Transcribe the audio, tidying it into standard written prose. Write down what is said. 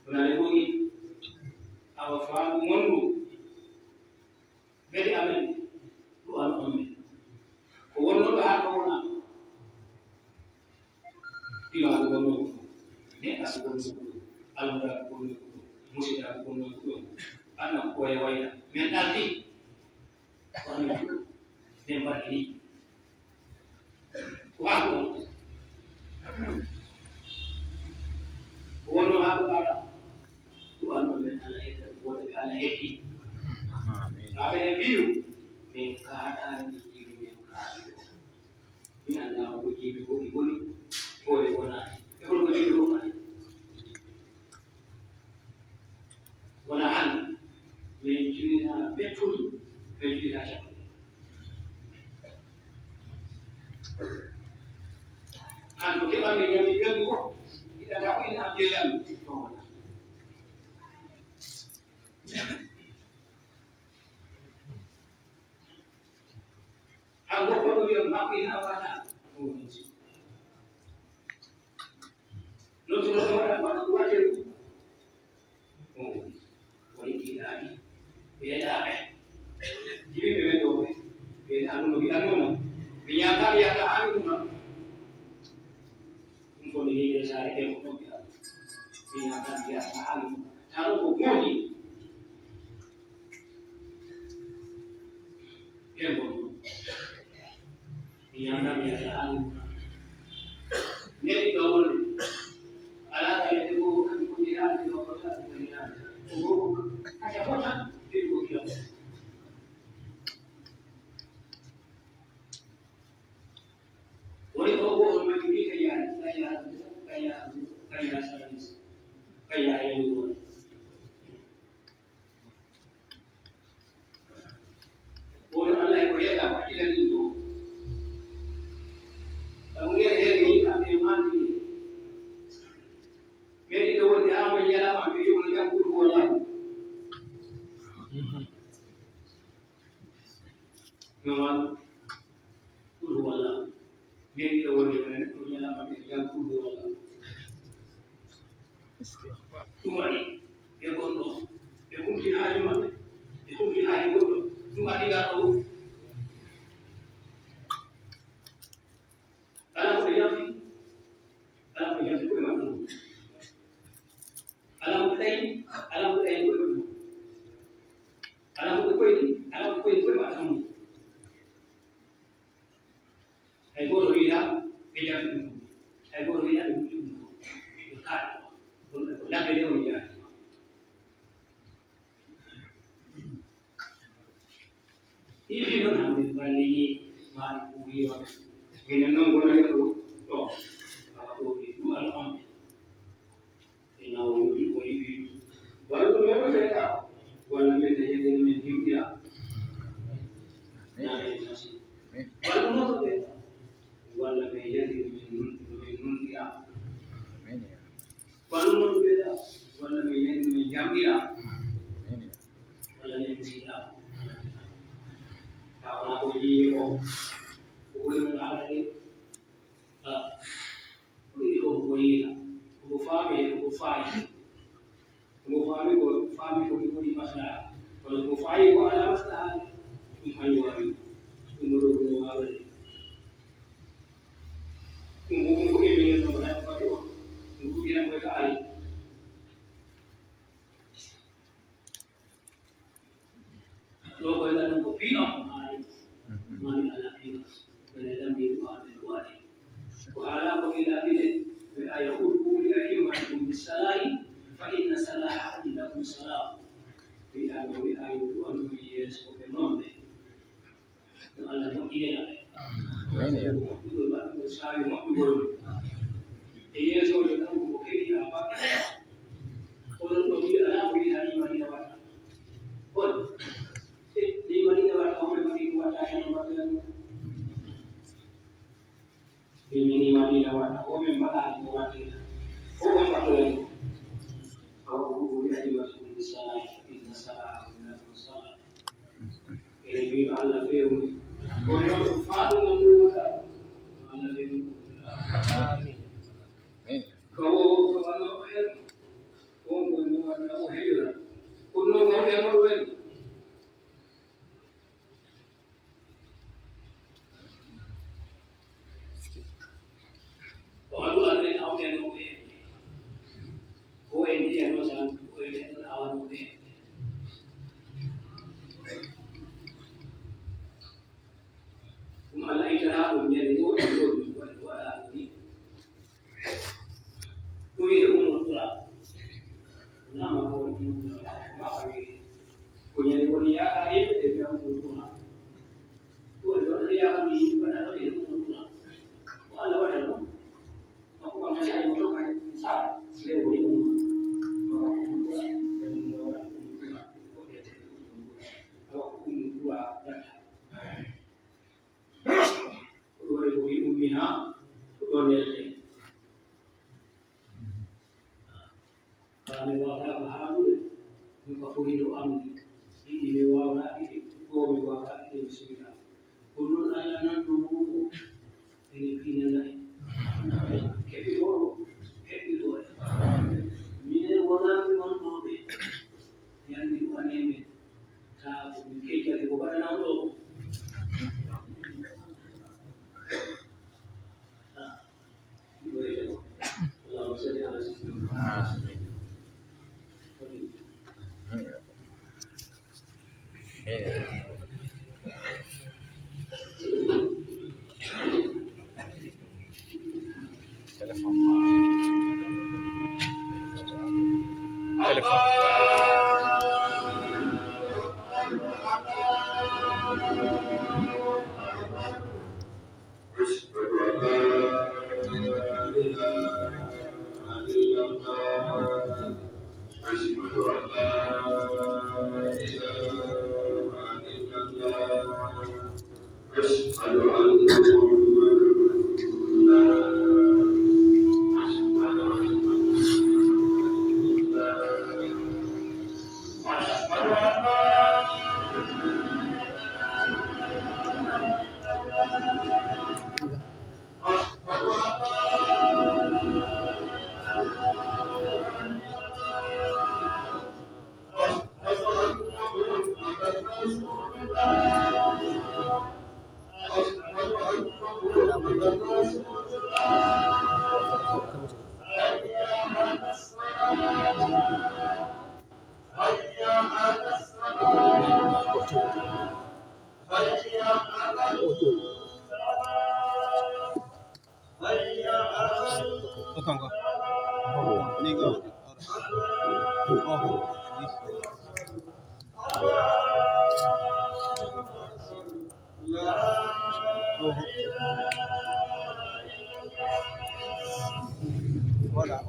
tunalegogi awafahamu Mungu bedi amen Tuhan amen kowono hapa ona ila kowono ne asikono alura kowono musida kowono ana koya waya mentali kono demba ini wako kowono hapa Tuhan memelihara buat kalian ini. Apa yang biru? Mengkaran diri mengkaran. Ini adalah uji bukti boleh mana? Kalau uji bukti walahan menjual betul menjual siapa? Kalau kita menjual betul kita dapat ini ambil yang Aku perlu yang makin awalnya. Lalu orang mana buat itu? Oh, politik lagi. Beda apa? Jadi beda. Beda anu lebih anu. Binyata dia tak anu mah. Untuk ini saya tengok dia. Binyata dia tak anu. Kalau bukti. Dia boleh. Yang kami adalah ini gaul ala itu bukan kemudian itu apa kemudian ada apa itu dia boleh bawa orang ini kayak itu boleh Allah yang boleh apa kita itu kemudian ini kami mandi. Jadi kalau dia menjalan mandi mereka berbuat. Memang berbuat. Jadi kalau dia menjalan mandi mereka berbuat. Cuma ni, dia kondo, dia pun tidak ada mana, dia pun tidak ada kondo. Cuma dia tahu. Alam berjam itu memang alam berjam itu alam itu memang ego dia berjam itu ego dia itu dekat dah dia dia ini mana balik mari kuliah ini nongol itu toh kalau itu alam ini awal itu baru saya wala mende yende men himbiya na nasi wala mo to wala me yende men nundiya wala mo to wala me yende men jambiya wala ne sila ta ko yi ko ko ala ni ko yi ko fami ko di masalah kalau ko fai ko ala masalah imanyo ari umuro ko ala ko ini no na ko ko kira ko ka ali lo ko la ko pino mani ala pino dalam diri wali ko ala ko ila dile ayahul li ayyikum bisalai fa inna salaha lakum salam bi ayu anu yes ko nonde Allah ko ila itu ba ko sai mo ko yes ko le ko ke ila ba ko no di ala ko ila ni mari wa ko di mari wa ko me mari wa ta ni wa ini mari wa ko me mara ni wa ko me mari أو يأتي بالصلاة إن الصلاة لا تصلى إلى على فيهم ويوم فاضل من على فيهم مثلا الأعوام ثم الإجراء من يدور وهي أم القرى نعم هو ما قوي ونيا أيه تبي أم القرى ونيا أمي وأنا أبي أم القرى وأنا وأنا aku akan saya melakukan salah selain Wala